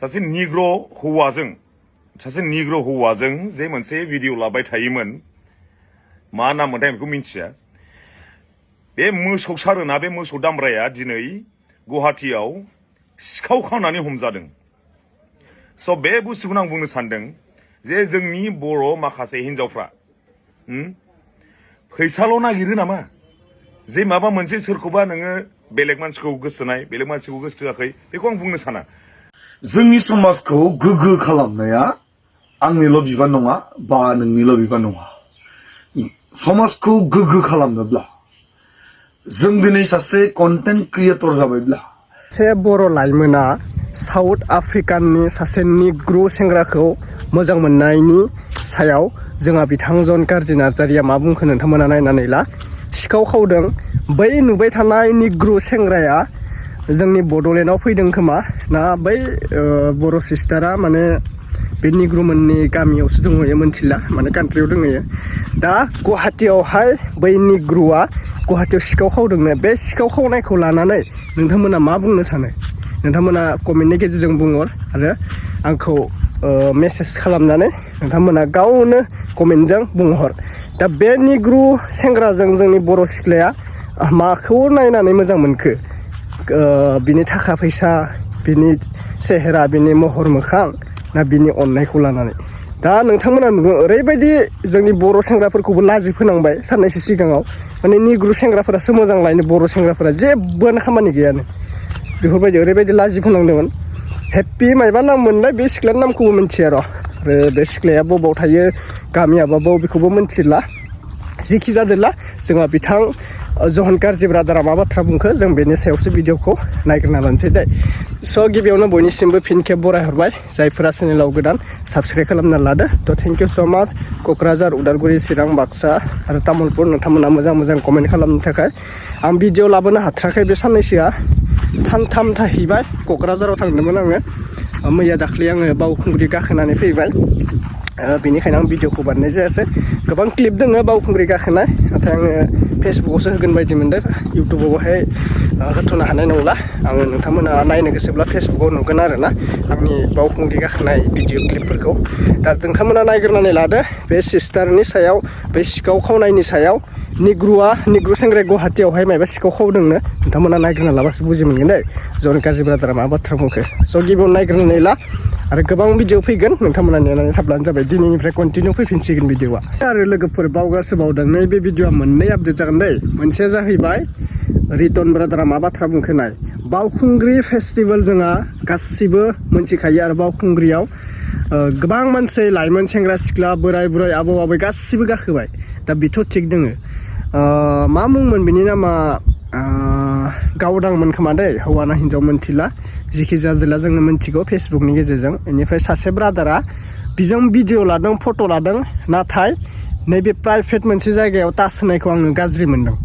सासे निग्र' हौवाजों जे मोनसे भिडिअ लाबाय थायोमोन मा नाम मोनथाय बेखौ मिन्थिया। बे मोसौ सारोना बे मोसौ दामब्राया दिनै गुवाहाटीयाव सिखाव खावनानै हमजादों। स' बे बुस्थुखौनो आं बुंनो सानदों जे जोंनि बर' माखासे हिनजावफ्रा फैसाल' नागिरो नामा? जे माबा मोनसे सोरखौबा नोङो बेलेग मानसिखौ गोसोनाय बेलेग मानसिखौ गोसोथोआखै बेखौ आं बुंनो साना। जोंनि समाजखौ गोग्गो खालामनाया आंनिल' बिबान नङा बा नोंनिल' बिबान नङा। समाजखौ गोग्गो खालामनोब्ला जों दिनै सासे कन्टेन्ट क्रिएटर जाबायब्ला सासे बर' लाइमोना साउथ आफ्रिकाननि सासे निग्रो सेंग्राखौ मोजां मोननायनि सायाव जोंहा बिथां जन गारजि नार्जारिया मा बुंखो नोंथांमोना नायनानै ला। सिखाव खावदों। बै नुबाय थानाय निग्रो सेंग्राया जोंनि बड'लेण्डआव फैदों खोमा ना बै बर' सिस्टारा माने बे निग्रोमोननि गामियावसो दंहैयो मोनथिला माने कान्ट्रियाव दंहैयो। दा गुवाहाटीयावहाय बै निग्रोआ गुवाहाटीयाव सिखाव खावदोंनो। बे सिखाव खावनायखौ लानानै नोंथांमोना मा बुंनो सानो? नोंथांमोना कमेन्टनि गेजेरजों बुंहर आरो आंखौ मेसेज खालामनानै नोंथांमोना गावनो कमेन्टजों बुंहर। दा बे निग्रो सेंग्राजों जोंनि बर' सिख्लाया माखौ नायनानै मोजां मोनखो? बिनि थाखा फैसा, बिनि सेहेरा, बिनि महर मोखां ना बिनि अननायखौ लानानै? दा नोंथांमोना नुदों ओरैबायदि जोंनि बर' सेंग्राफोरखौबो लाजि फोनांबाय साननैसो सिगाङाव। माने निग्रो सेंग्राफोरासो मोजां लायनो, बर' सेंग्राफोरा जेबोआनो खामानि गैयानो बेफोरबायदि ओरैबायदि लाजि फोनांदोंमोन। हेप्पि मायबा नाम मोनलाय बे सिख्लानि नामखौबो मिन्थिया र'। आरो बे सिख्लाया बबाव थायो, गामियाबा बबाव बेखौबो मिन्थिला। जिखि जादोला जोंहा बिथां जन गारजि ब्रादारा मा बाथ्रा बुंखो जों बेनि सायावसो भिडिअखौ नायग्रोना लानोसै दे। स' गिबियावनो बयनिसिमबो फिन खेब बरायहरबाय। जायफोरा चेनेलाव गोदान साबस्क्राइब खालामना लादो। थ' थेंक इउ स' माच। क'क्राझार, उदालगुरि, चिरां, बाक्सा आरो तामुलपुर नोंथांमोना मोजां मोजां कमेन्ट खालामनो थाखाय। आं भिडिअ लाबोनो हाथाराखै बे साननैसोआ। सानथाम थाहैबाय। क'क्राझाराव थांदोंमोन आङो। मैया दाख्लै आङो बावखुंग्रि गाखोनानै फैबाय। बेनिखायनो आं भिडिअखौ बानायनाय जायासै। गोबां क्लिप दङ बावखुंग्रि गाखोनाय, नाथाय आङो फेसबुकावसो होगोन बायदि मोनदों। इउटुबावहाय होथ'नो हानाय नंला। आङो नोंथांमोना नायनो गोसोब्ला फेसबुकाव नुगोन आरोना आंनि बावखुंग्रि गाखोनाय भिडिअ क्लिपफोरखौ। दा नोंथांमोना नायग्रोनानै लादो बे सिस्टारनि सायाव, बे सिखाव खावनायनि सायाव। निग्रो सेंग्राया गुवाहाटीयावहाय मायबा सिखाव खावदोंनो। नोंथांमोना नायग्रोना लाबासो बुजि मोनगोन दे जन गारजि ब्रादारा मा बाथ्रा बुंखो। स' गिबियावनो नायग्रोनानै ला आरो गोबां भिडिअ फैगोन। नोंथांमोना नेनानै थाब्लानो जाबाय। दिनैनिफ्राय कन्टिनिउ फैफिनसिगोन भिडिअआ। आरो लोगोफोर बावगारसो बावदों, नैबे भिडिअआ मोननै आपडेट जागोन दै। मोनसेया जाहैबाय रिटन ब्रादारा मा बाथ्रा बुंखो नाय। बावखुंग्रि फेस्टिभेल जोंहा गासिबो मोनथिखायो आरो बावखुंग्रियाव गोबां मानसि, लाइमोन, सेंग्रा सिख्ला, बोराय बुरै, आबौ आबै गासिबो गाखोबाय। दा बेथ' थिग दोङो। मा मुंमोन बिनि नामा? गावदांमोन खोमा दै, हौवा ना हिन्जाव मोनथिला। जिखि जादोला जोङो मोनथिगौ फेसबुकनि गेजेरजों। बेनिफ्राय सासे ब्रादारा बिजों भिडिअ लादों, फट' लादों, नाथाय नैबे प्राइभेट मोनसे जायगायाव टाच होनायखौ आङो गाज्रि मोनदों।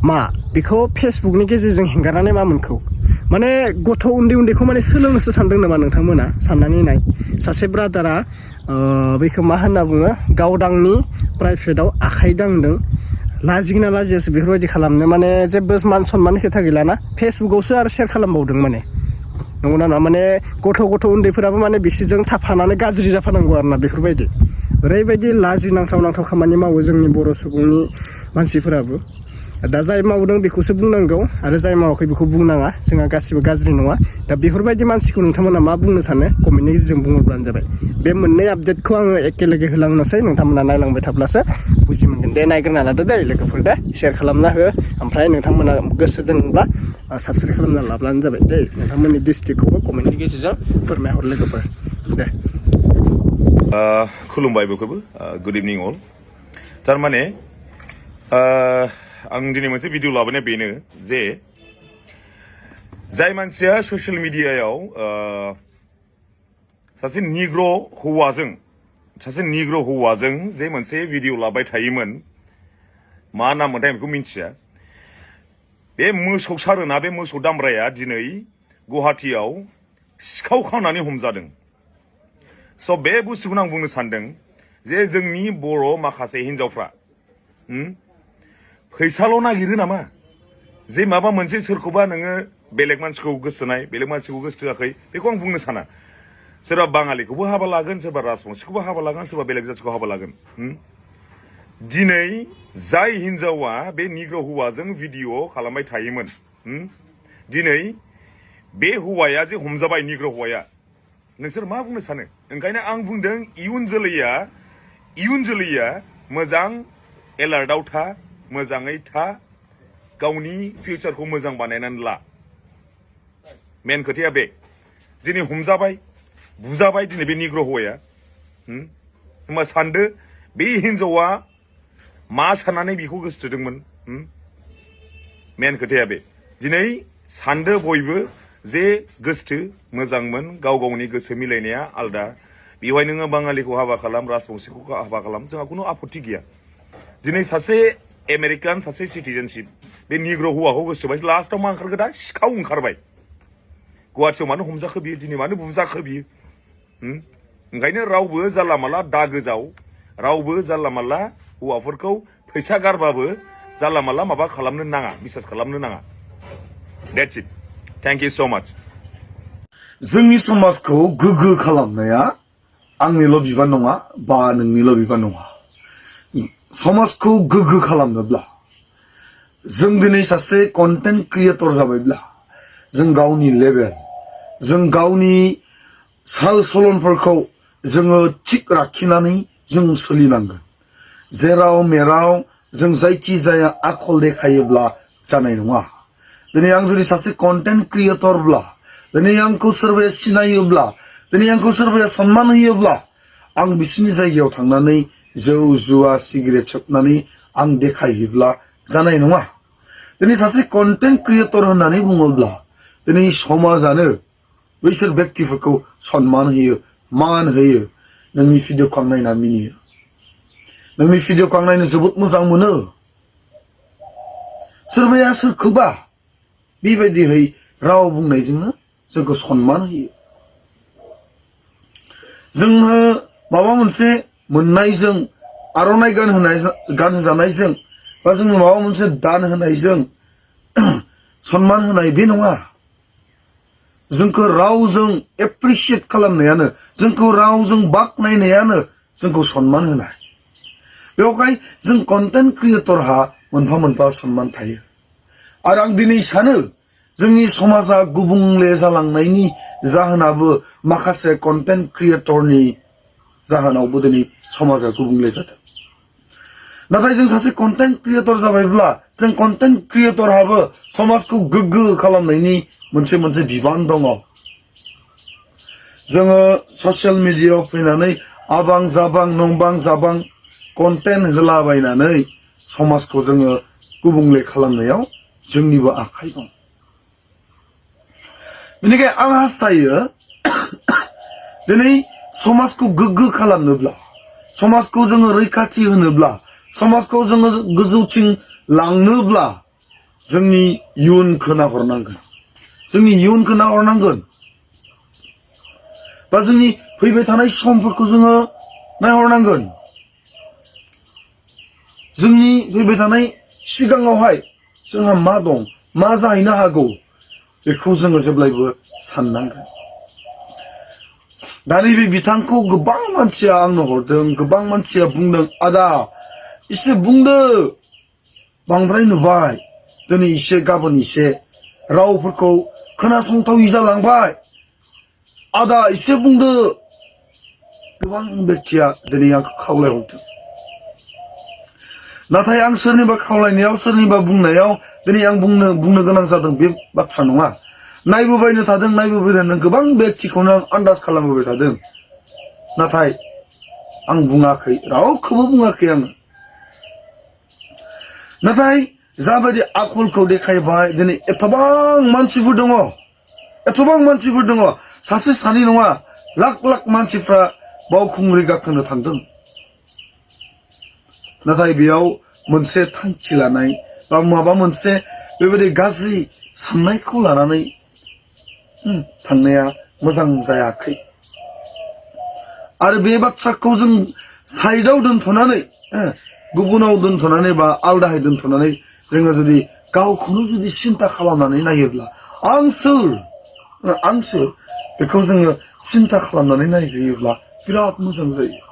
मा बेखौ फेसबुकनि गेजेरजों हेंगारनानै मा मोनखौ? माने गथ' उन्दै उन्दैखौ माने सोलोंनोसो सानदों नामा नोंथांमोना? साननानै नाय। सासे ब्रादारा बेखौ मा होनना बुङो, गावदांनि प्राइभेटआव आखाइ दांदों। लाजिगोना लाजियासो बेफोरबायदि खालामनो? माने जेबो मान सनमाननि खोथा गैलाना। फेसबुकावसो आरो सेयार खालामबावदों माने। नंगौना नङा? माने गथ' उन्दैफोराबो माने बिसोरजों थाफानानै गाज्रि जाफानांगौ आरोना बेफोरबायदि। ओरैबायदि लाजिनांथाव खामानि मावो जोंनि बर' सुबुंनि मानसिफोराबो। दा जाय मावदों बेखौसो बुंनांगौ आरो जाय मावाखै बेखौ बुंनाङा। जोंहा गासिबो गाज्रि नङा। दा बेफोरबायदि मानसिखौ नोंथांमोना मा बुंनो सानो कमेन्टनि गेजेरजों बुङोब्लानो जाबाय। बे मोननै आपडेटखौ आङो एखेलगे होलांनोसै। नोंथांमोना नायलांबाय थाब्लासो बुजि मोनगोन। दे नायग्रोना लादो दे लोगोफोर दे। सेयार खालामना हो। ओमफ्राय नोंथांमोना गोसो दंब्ला साबस्क्राइब खालामना लाब्लानो जाबाय दे। नोंथांमोननि डिस्ट्रिक्टखौबो कमेन्टनि गेजेरजों फोरमायहर लोगोफोर दे। खुलुमबाय बयखौबो। गुड इभिनिं अल। थारमाने आं दिनै मोनसे भिडिअ लाबोनाया बेनो जे जाय मानसिया ससियेल मिडियायाव सासे निग्र' हौवाजों जे मोनसे भिडिअ लाबाय थायोमोन मा नाम मोनथाय बेखौ मिन्थिया। बे मोसौ सारोना बे मोसौ दामब्राया दिनै गुवाहाटीयाव सिखाव खावनानै हमजादों। स' बे बुस्थुखौनो आं बुंनो सानदों जे जोंनि बर' माखासे हिनजावफ्रा फैसाल' नागिरो नामा? जे माबा मोनसे सोरखौबा नोङो बेलेग मानसिखौ गोसोनाय बेलेग मानसिखौ गोसोथोआखै बेखौ आं बुंनो साना। सोरबा बाङालिखौबो हाबा लागोन, सोरबा राजबंशीखौबो हाबा लागोन, सोरबा बेलेग जाथिखौ हाबा लागोन। दिनै जाय हिनजावा बे निग्र' हौवाजों भिडिअ खालामबाय थायोमोन, दिनै बे हौवाया जे हमजाबाय, निग्र' हौवाया, नोंसोर मा बुंनो सानो? ओंखायनो आं बुंदों इयुन जोलैया मोजां एलार्टआव था, मोजाङै था, गावनि फिउचारखौ मोजां बानायनानै ला। मेन खोथाया बे, दिनै हमजाबाय, बुजाबाय दिनै बे निग्र' हौवाया, होमबा सानदो बे हिनजावा मा साननानै बेखौ गोसोथोदोंमोन। मेन खोथाया बे, दिनै सानदो बयबो जे गोसथो मोजांमोन, गाव गावनि गोसो मिलायनाया आलदा। बेवहाय नोङो बाङालिखौ हाबा खालाम, राजबंशीखौ हाबा खालाम, जोंहा खुनु आपत्ति गैया। दिनै सासे आमेरिकान, सासे सिटिजेनशिप बे निग्र' हौवाखौ गोसोबाय, लास्टआव मा ओंखारखो दा? सिखाव ओंखारबाय। गुवाहाटियाव मानो हमजाखो बियो, दिनै मानो बुजाखो बियो? ओंखायनो रावबो जानला माला दा गोजाव, रावबो जानला माला हौवाफोरखौ फैसा गारबाबो जानला माला माबा खालामनो नाङा, बिसास खालामनो नाङा। That's it. Thank you so much. जोंनि समाजखौ गोग्गो खालामनाया आंनिल' बिबान नङा, बा नोंनिल' बिबान नङा। समाजखौ गोग्गो खालामनोब्ला जों दिनै सासे कन्टेन्ट क्रिएटर जाबायब्ला जों गावनि लेभेल, जों गावनि साल सलनफोरखौ जोङो थिग लाखिनानै जों सोलिनांगोन। जेराव मेराव जों जायखि जाया आखल देखायोब्ला जानाय नङा। दिनै आं जुदि सासे कन्टेन्ट क्रिएटरब्ला, दिनै आंखौ सोरबाया सिनायोब्ला, दिनै आंखौ सोरबाया सन्मान होयोब्ला, आं बिसिनि जायगायाव थांनानै जौ जुवा सिगारेट सोबनानै आं देखायहैब्ला जानाय नङा। दिनै सासे कन्टेन्ट क्रिएटर होननानै बुङोब्ला दिनै समाजानो बैसोर व्यक्तिफोरखौ सन्मान होयो, मान होयो। नोंनि भिडिअखौ आं नायना मिनियो, नोंनि भिडिअखौ आं नायनो जोबोद मोजां मोनो। सोरबाया सोरखौबा बेबायदिहै राव बुंनायजोंनो जोंखौ सन्मान होयो। जोङो माबा मोनसे मोननायजों, आर'नाइ गानहोजानायजों, बा जोंनो माबा मोनसे दान होनायजों सन्मान होनाय बे नङा। जोंखौ रावजों एप्रिसियेट खालामनायानो, जोंखौ रावजों बाख्नायनायानो जोंखौ सन्मान होनाय। बेवहाय जों कन्टेन्ट क्रिएटरहा मोनफा मोनफा सन्मान थायो। आरो आं दिनै सानो जोंनि समाजा गुबुंले जालांनायनि जाहोनाबो माखासे कन्टेन्ट क्रिएटरनि जाहोनावबो दिनै समाजा गुबुंले जादों। नाथाय जों सासे कन्टेन्ट क्रिएटर जाबायब्ला जों कन्टेन्ट क्रिएटरहाबो समाजखौ गोग्गो खालामनायनि मोनसे बिबान दङ। जोङो ससियेल मिडियायाव फैनानै आबां जाबां नंबां जाबां कन्टेन्ट होलाबायनानै समाजखौ जोङो गुबुंले खालामनायाव जोंनिबो आखाइ दं। बेनिखायनो आं हास्थायो दिनै समाजखौ गोग्गो खालामनोब्ला, समाजखौ जोङो रैखाथि होनोब्ला, समाजखौ जोङो गोजौथिं लांनोब्ला जोंनि इयुनखौ नाहरनांगोन, जोंनि इयुनखौ नाहरनांगोन, बा जोंनि फैबाय थानाय समफोरखौ जोङो नायहरनांगोन। जोंनि फैबाय थानाय सिगाङावहाय जोंहा मा दं, मा जाहैनो हागौ, बेखौ जोङो जेब्लायबो साननांगोन। दा नैबे बिथांखौ गोबां मानसिया आंनो हरदों, गोबां मानसिया बुंदों, आदा एसे बुंदो, बांद्राय नुबाय, दिनै एसे गाबोन एसे रावफोरखौ खोनासंथावै जालांबाय, आदा एसे बुंदो। गोबां व्यक्तिया दिनै आंखौ खावलायहरदों। नाथाय आं सोरनिबा खावलायनायाव, सोरनिबा बुंनायाव दिनै आं बुंनो गोनां जादों बे बाथ्रा नङा। नायबोबायनो थादों, गोबां व्यक्तिखौनो आं आन्दाज खालामबोबाय थादों। नाथाय आं बुङाखै, रावखौबो बुङाखै आङो। नाथाय जाबायदि आखलखौ देखायबाय, दिनै एथबां मानसिफोर दङ, एथबां मानसिफोर दङ, सासे सानै नङा, लाख लाख मानसिफ्रा बावखुंग्रि गाखोनो थांदों। नाथाय बेयाव मोनसे थांखि लानाय बा माबा मोनसे बेबायदि गाज्रि साननायखौ लानानै थांनाया मोजां जायाखै। आरो बे बाथ्राखौ जों साइडआव दोनथ'नानै, गुबुनाव दोनथ'नानै बा आलदायै दोनथ'नानै जोङो जुदि गावखौनो जुदि सिन्था खालामनानै नायोब्ला आं सोर बेखौ जोङो सिन्था खालामनानै नायहैयोब्ला बिराद मोजां जायो